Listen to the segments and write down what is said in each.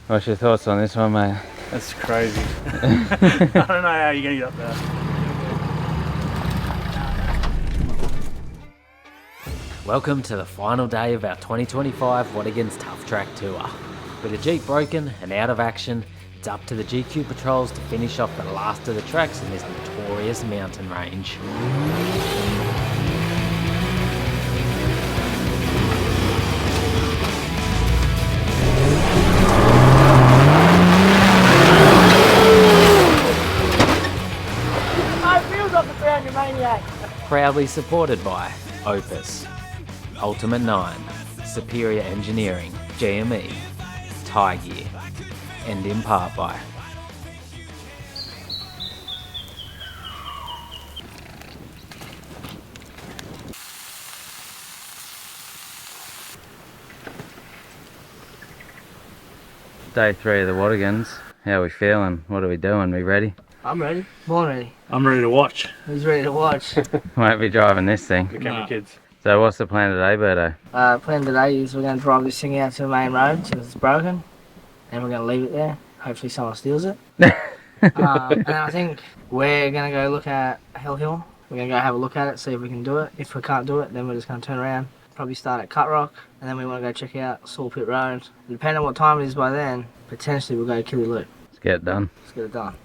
What's your thoughts on this one, mate? That's crazy. I don't know how you're going to get up there. Welcome to the final day of our 2025 Watagans Tough Track Tour. With the Jeep broken and out of action, it's up to the GQ Patrols to finish off the last of the tracks in this notorious mountain range. Proudly supported by Opus, Ultimate 9, Superior Engineering, GME, Tie Gear, and in part by Day 3 of the Watagans. How are we feeling? What are we doing? We ready? I'm ready. Born ready. I'm ready to watch. Who's ready to watch? Won't be driving this thing. The camera kids. So what's the plan today, Berto? Plan today is we're going to drive this thing out to the main road since it's broken, and we're going to leave it there. Hopefully someone steals it. And I think we're going to go look at Hellhill. We're going to go have a look at it, see if we can do it. If we can't do it, then we're just going to turn around, probably start at Cut Rock, and then we want to go check out Saw Pit Road. Depending on what time it is by then, potentially we'll go to Killy Loop. Let's get it done. Let's get it done.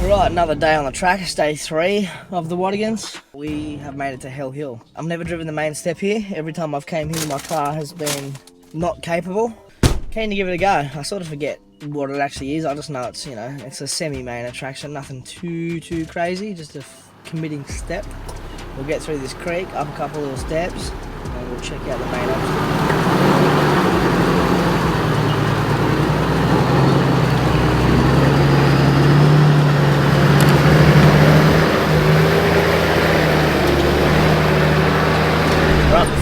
Right, another day on the track. It's day 3 of the Watagans. We have made it to Hellhill. I've never driven the main step here. Every time I've came here, my car has been not capable. Keen to give it a go. I sort of forget what it actually is. I just know it's, it's a semi-main attraction. Nothing too crazy, just a committing step. We'll get through this creek, up a couple little steps, and we'll check out the main obstacle.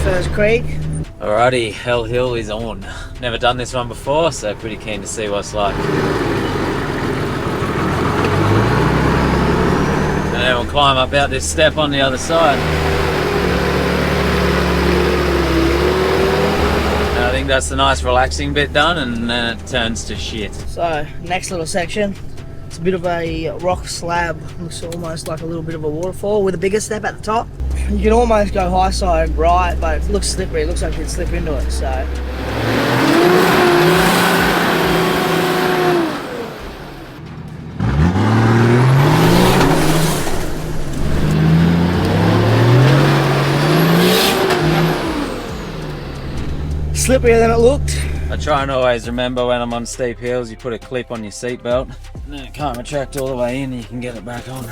First creek. Alrighty, Hellhill is on. Never done this one before, so pretty keen to see what it's like. And then we'll climb up out this step on the other side. And I think that's the nice relaxing bit done, and then it turns to shit. So, next little section. It's a bit of a rock slab. Looks almost like a little bit of a waterfall with a bigger step at the top. You can almost go high side right, but it looks slippery. It looks like you'd slip into it, so. Slipperier than it looked. I try and always remember when I'm on steep hills, you put a clip on your seatbelt, and then it can't retract all the way in and you can get it back on.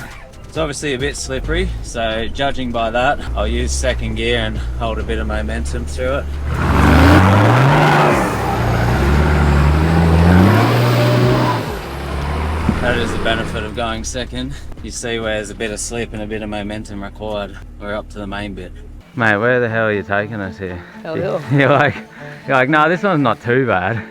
It's obviously a bit slippery, so judging by that, I'll use second gear and hold a bit of momentum through it. That is the benefit of going second. You see where there's a bit of slip and a bit of momentum required. We're up to the main bit. Mate, where the hell are you taking us here? Hellhill. You're like, no, this one's not too bad.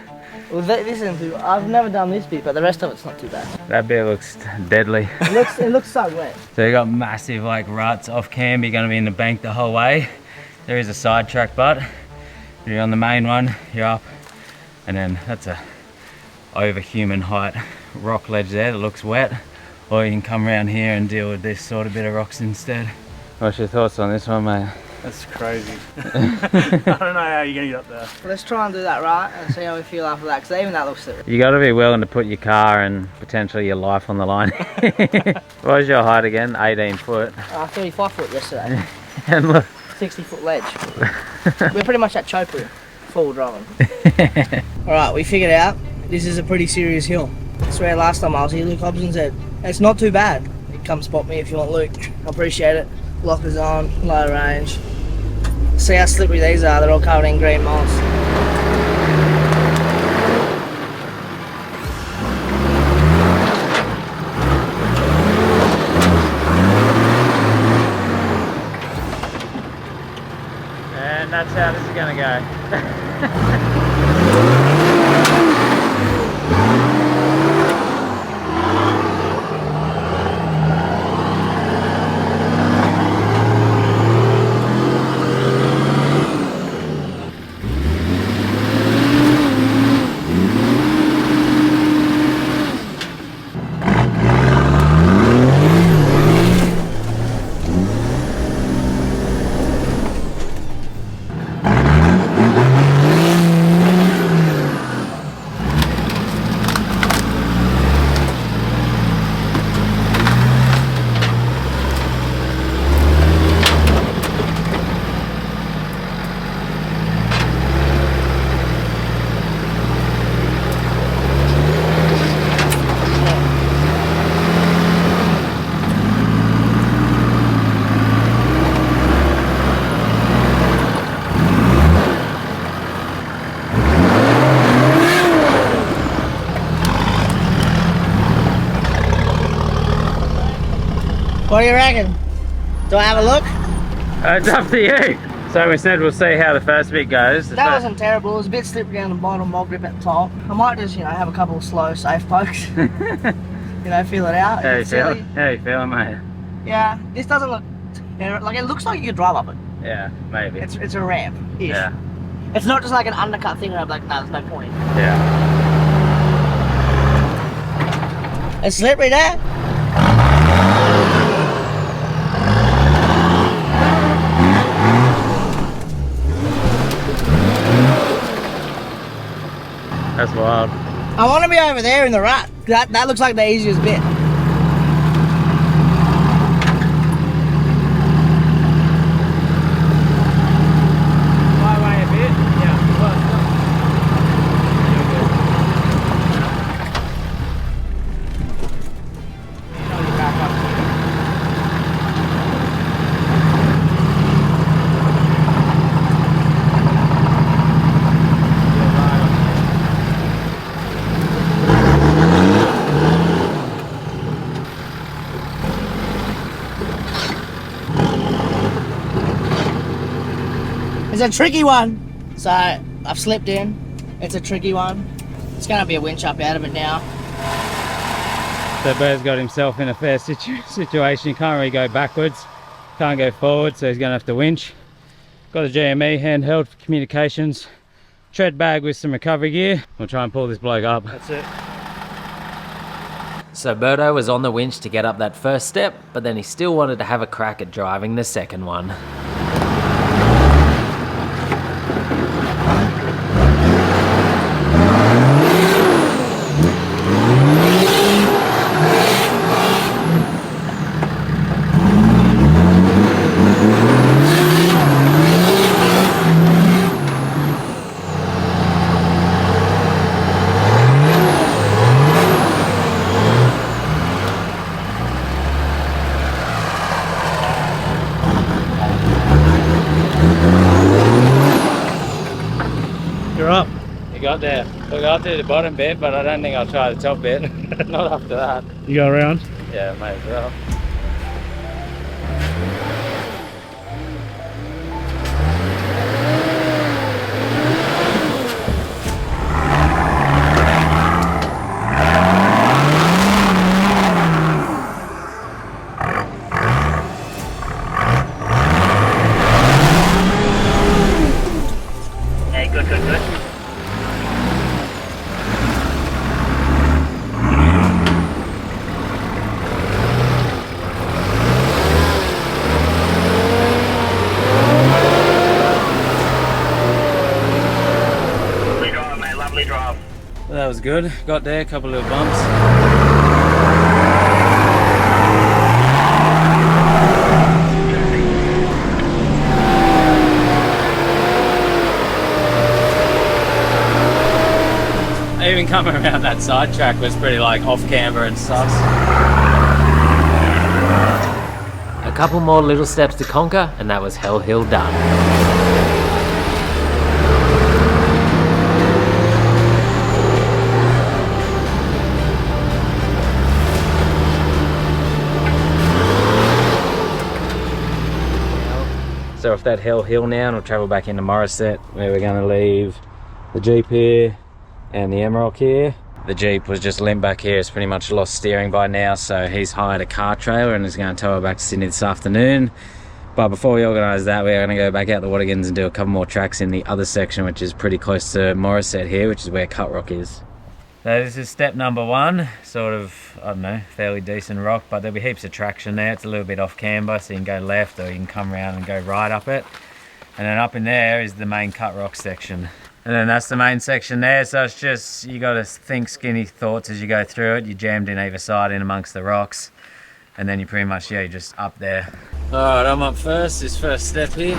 Well, this isn't too. I've never done this bit, but the rest of it's not too bad. That bit looks deadly. It looks so wet. So you got massive ruts off cam. You're going to be in the bank the whole way. There is a side track, but you're on the main one, you're up, and then that's a over human height rock ledge there that looks wet, or you can come around here and deal with this sort of bit of rocks instead. What's your thoughts on this one, mate? That's crazy. I don't know how you're going to get up there. Let's try and do that right and see how we feel after that, because even that looks slippery. You got to be willing to put your car and potentially your life on the line. What was your height again? 18 foot. 35 foot yesterday. And look. 60 foot ledge. We're pretty much at Chopu, full driving. Alright, we figured out this is a pretty serious hill. I swear last time I was here, Luke Hobson said, it's not too bad. You come spot me if you want, Luke. I appreciate it. Lockers on, low range. See how slippery these are, they're all covered in green moss. And that's how this is going to go. What do you reckon? Do I have a look? It's up to you. So we said we'll see how the first bit goes. That wasn't terrible. It was a bit slippery down the bottom, more grip at the top. I might just, have a couple of slow, safe pokes. Feel it out. How you feeling? How you feeling, mate? Yeah, this doesn't look like it looks like you could drive up it. Yeah, maybe. It's a ramp. Yeah. It's not just like an undercut thing where I'm like, no, there's no point. Yeah. It's slippery there. That's wild. I want to be over there in the rut. That looks like the easiest bit. It's a tricky one. So I've slipped in. It's a tricky one. It's going to be a winch up out of it now. So Bert's got himself in a fair situation. He can't really go backwards, can't go forward, so he's going to have to winch. Got a GME handheld for communications, tread bag with some recovery gear. We'll try and pull this bloke up. That's it. So Berto was on the winch to get up that first step, but then he still wanted to have a crack at driving the second one. You're up. You got there. Look, I'll do the bottom bit, but I don't think I'll try the top bit. Not after that. You go around. Yeah, may as well. Hey, good. Lovely drive, mate. Lovely drive. Well, that was good. Got there, a couple of bumps. Even coming around that side track was pretty like off camber and sus. A couple more little steps to conquer, and that was Hellhill done. So off that Hellhill now, and we'll travel back into Morisset, where we're going to leave the Jeep here and the Emerald here. The Jeep was just limp back here. It's pretty much lost steering by now, so he's hired a car trailer and is going to tow it back to Sydney this afternoon. But before we organise that, we're going to go back out to Watagans and do a couple more tracks in the other section, which is pretty close to Morisset here, which is where Cut Rock is. So this is step number one, sort of, I don't know, fairly decent rock, but there'll be heaps of traction there. It's a little bit off camber, so you can go left or you can come around and go right up it. And then up in there is the main Cut Rock section. And then that's the main section there, so it's just, you got to think skinny thoughts as you go through it. You're jammed in either side in amongst the rocks, and then you pretty much, yeah, you're just up there. Alright, I'm up first, this first step here.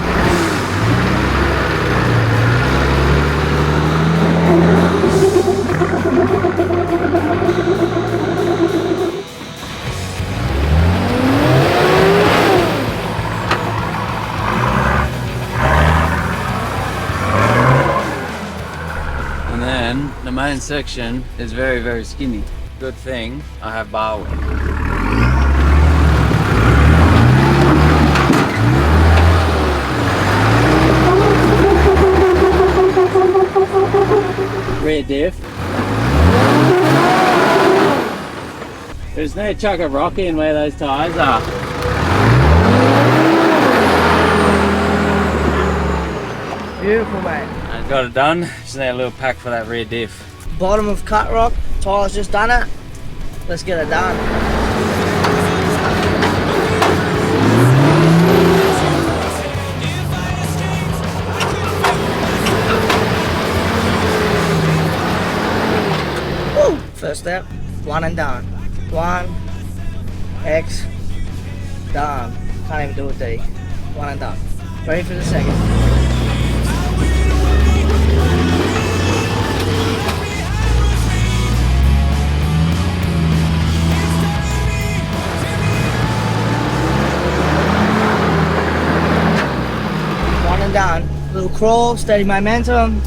The main section is very, very skinny. Good thing I have bar wind. rear diff. There's no chuck a rock in where those tyres are. Beautiful, mate. I got it done. Just need a little pack for that rear diff. Bottom of cut rock. Tyler's just done it. Let's get it done. Woo! First step, one and done. One, X, done. Can't even do a D. One and done. Ready for the second. Done. Little crawl, steady momentum.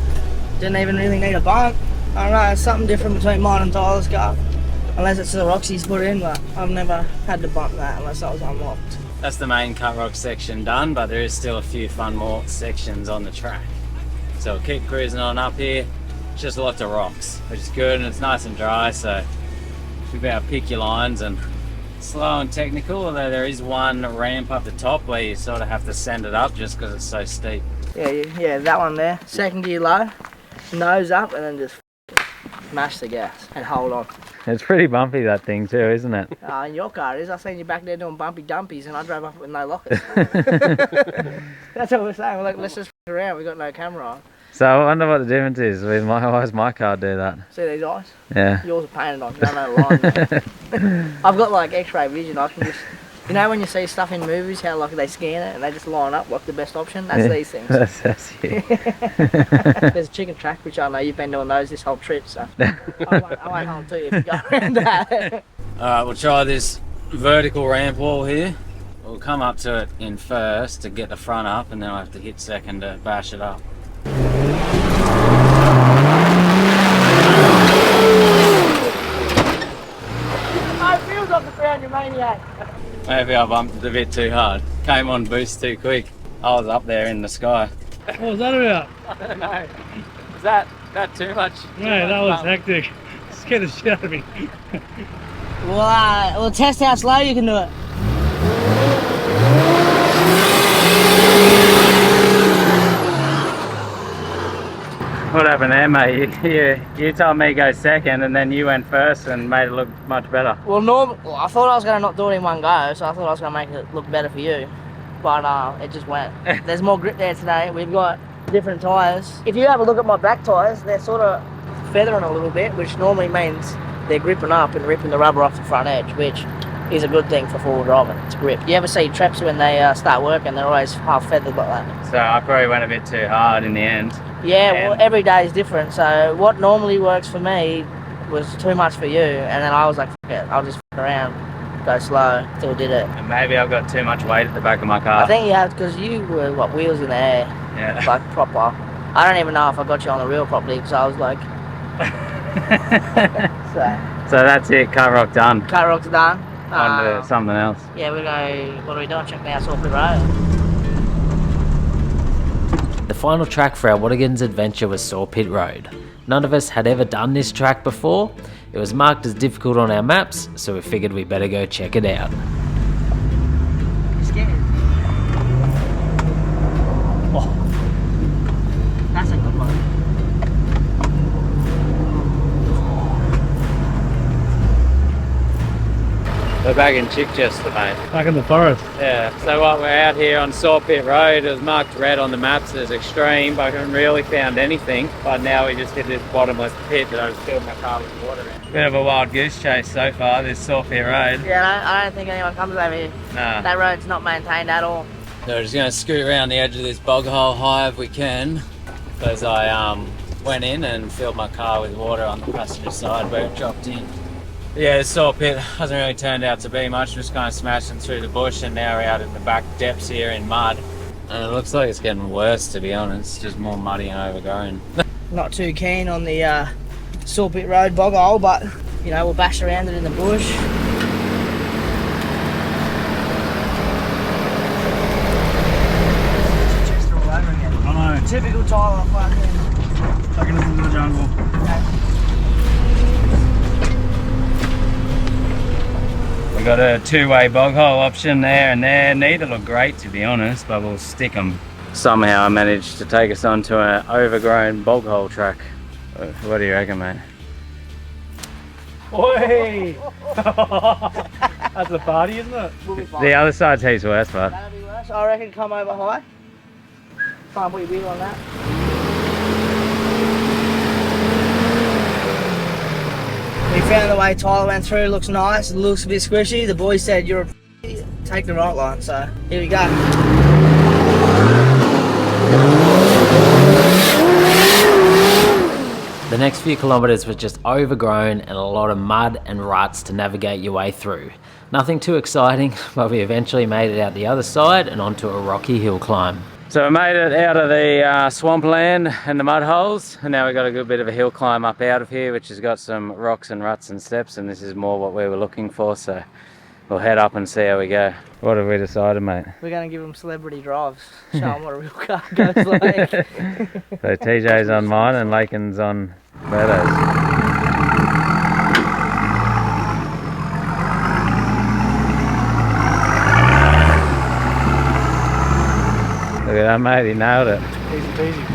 Didn't even really need a bump. I don't know, it's something different between mine and Tyler's car. Unless it's the rocks he's put in, but I've never had to bump that unless I was unlocked. That's the main cut rock section done, but there is still a few fun more sections on the track. So we'll keep cruising on up here. It's just lots of rocks, which is good, and it's nice and dry, so you'll be able to pick your lines and slow and technical, although there is one ramp up the top where you sort of have to send it up just because it's so steep. Yeah, that one there. Second gear low, nose up, and then just mash the gas and hold on. It's pretty bumpy, that thing too, isn't it? In your car it is. I seen you back there doing bumpy dumpies and I drove up with no lockers. That's what we're saying. We're like, let's just f around. We got no camera on. So I wonder what the difference is with why does my car do that? See these eyes? Yeah. Yours are painted on. You don't know the line. I've got like X-ray vision. I can just, you know when you see stuff in movies, how like they scan it and they just line up like the best option? That's these things. That's you. There's a chicken track, which I know you've been doing those this whole trip, so I won't hold to you if you go around that. Alright, we'll try this vertical ramp wall here. We'll come up to it in first to get the front up, and then I'll have to hit second to bash it up. Feels off the ground, you maniac. Maybe I bumped it a bit too hard. Came on boost too quick. I was up there in the sky. What was that about? I don't know. Is that too much? Yeah, that was hectic. Scared the shit out of me. We'll test how slow you can do it. What happened there, mate? You told me go second and then you went first and made it look much better. Well, I thought I was going to not do it in one go, so I thought I was going to make it look better for you. But it just went. There's more grip there today. We've got different tyres. If you have a look at my back tyres, they're sort of feathering a little bit, which normally means they're gripping up and ripping the rubber off the front edge, which is a good thing for four-wheel driving. It's grip. You ever see traps when they start working, they're always half feathered like that. So I probably went a bit too hard in the end. Yeah, well, every day is different. So what normally works for me was too much for you, and then I was like, fuck it, I'll just f around, go slow till I did it. And maybe I've got too much weight at the back of my car. I think you have, because you were, wheels in the air, Yeah. like proper. I don't even know if I got you on the wheel properly, because I was like... So that's it, car rock done. Car rock's done. On to something else. Yeah, we're going, what are we doing? Checking out Sawpit Road. The final track for our Watagans adventure was Sawpit Road. None of us had ever done this track before. It was marked as difficult on our maps, so we figured we better go check it out. You scared? Oh, that's a good one. We're back in Chichester, mate. Back in the forest. Yeah, so what, we're out here on Sawpit Road. It was marked red on the maps as extreme, but we haven't really found anything. But now we just hit this bottomless pit that I was filling my car with water in. Bit of a wild goose chase so far, this Sawpit Road. Yeah, I don't think anyone comes over here. Nah. That road's not maintained at all. So we're just going to scoot around the edge of this bog hole high if we can, because I went in and filled my car with water on the passenger side where it dropped in. Yeah, the Sawpit hasn't really turned out to be much, just kind of smashing through the bush, and now we're out in the back depths here in mud. And it looks like it's getting worse, to be honest, just more muddy and overgrown. Not too keen on the Sawpit Road bog hole, but you know, we'll bash around it in the bush. Just all over again. I know. Typical Tyler fucking. Taking us into the jungle. We've got a two-way bog hole option there and there. Neither look great, to be honest, but we'll stick them. Somehow I managed to take us onto an overgrown bog hole track. What do you reckon, mate? Oi! That's a party, isn't it? We'll be fine. The other side's heaps worse, bud. That'll be worse. I reckon come over high. Try and put your wheel on that. We found the way Tyler went through. Looks nice. It looks a bit squishy. The boy said you're a take the right line. So here we go. The next few kilometres was just overgrown and a lot of mud and ruts to navigate your way through. Nothing too exciting, but we eventually made it out the other side and onto a rocky hill climb. So we made it out of the swampland and the mud holes, and now we've got a good bit of a hill climb up out of here, which has got some rocks and ruts and steps, and this is more what we were looking for, so we'll head up and see how we go. What have we decided, mate? We're going to give them celebrity drives. Show them what a real car goes like. So TJ's on mine and Lakin's on Berto's. Look at that, mate, he nailed it. Easy peasy.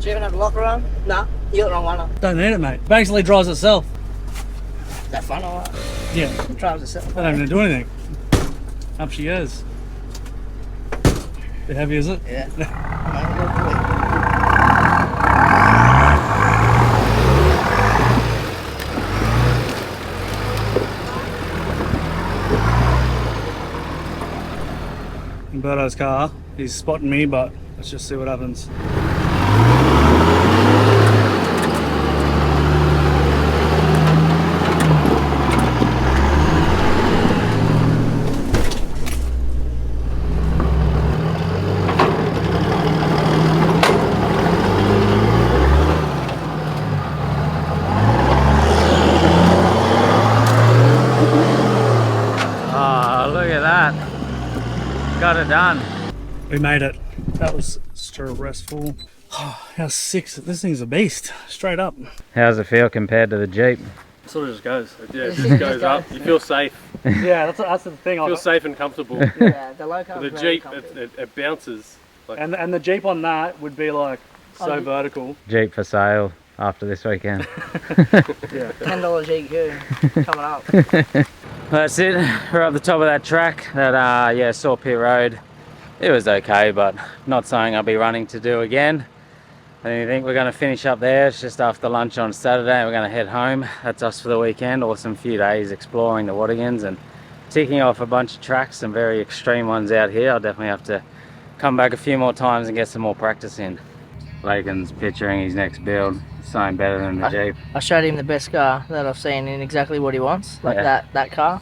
Do you even have a locker on? No, you got the wrong one. Don't need it, mate. Basically drives itself. Is that fun or what? Yeah. Drives itself. I don't even do anything. Up she goes. Bit heavy, is it? Yeah. In Berto's car. He's spotting me, but let's just see what happens. Got it done. We made it. That was stressful. Oh, how sick. This thing's a beast. Straight up. How's it feel compared to the Jeep? Sort of just goes. Yeah, it just goes up. You feel safe. Yeah, that's the thing. You feel safe and comfortable. Yeah, the low car's The very Jeep, comfy. it bounces. Like, And the Jeep on that would be like so vertical. Jeep for sale after this weekend. Yeah. $10 GQ coming up. That's it. We're up the top of that track. That yeah, Saw Pit Road. It was okay, but not something I'll be running to do again. I think we're going to finish up there. It's just after lunch on Saturday. We're going to head home. That's us for the weekend. Awesome few days exploring the Watagans and ticking off a bunch of tracks, some very extreme ones out here. I'll definitely have to come back a few more times and get some more practice in. Lakin's picturing his next build. Something better than the Jeep. I showed him the best car that I've seen in exactly what he wants, like that car.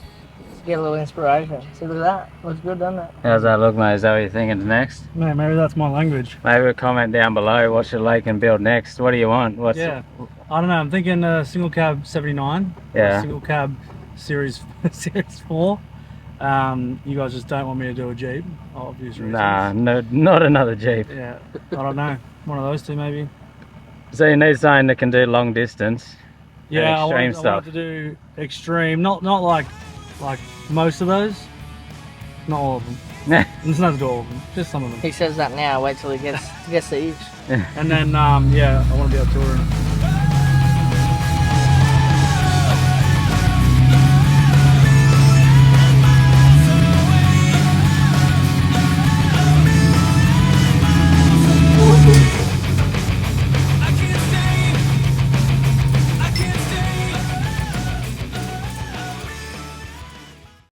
Get a little inspiration. See, look at that. Looks good, doesn't it? How's that look, mate? Is that what you're thinking next? Man, maybe that's my language. Maybe a comment down below. What should Lakin build next? What do you want? What's Yeah. I don't know. I'm thinking single cab 79. Yeah. Single cab series 4. You guys just don't want me to do a Jeep, obvious reasons. Nah, no, not another Jeep. Yeah. I don't know. One of those two maybe. So you need something that can do long distance. Yeah, I extreme wanted stuff. to do extreme, not like most of those. Not all of them. There's nothing to all of them, just some of them. He says that now. Wait till he gets the itch. And then yeah, I want to be able to tour in it.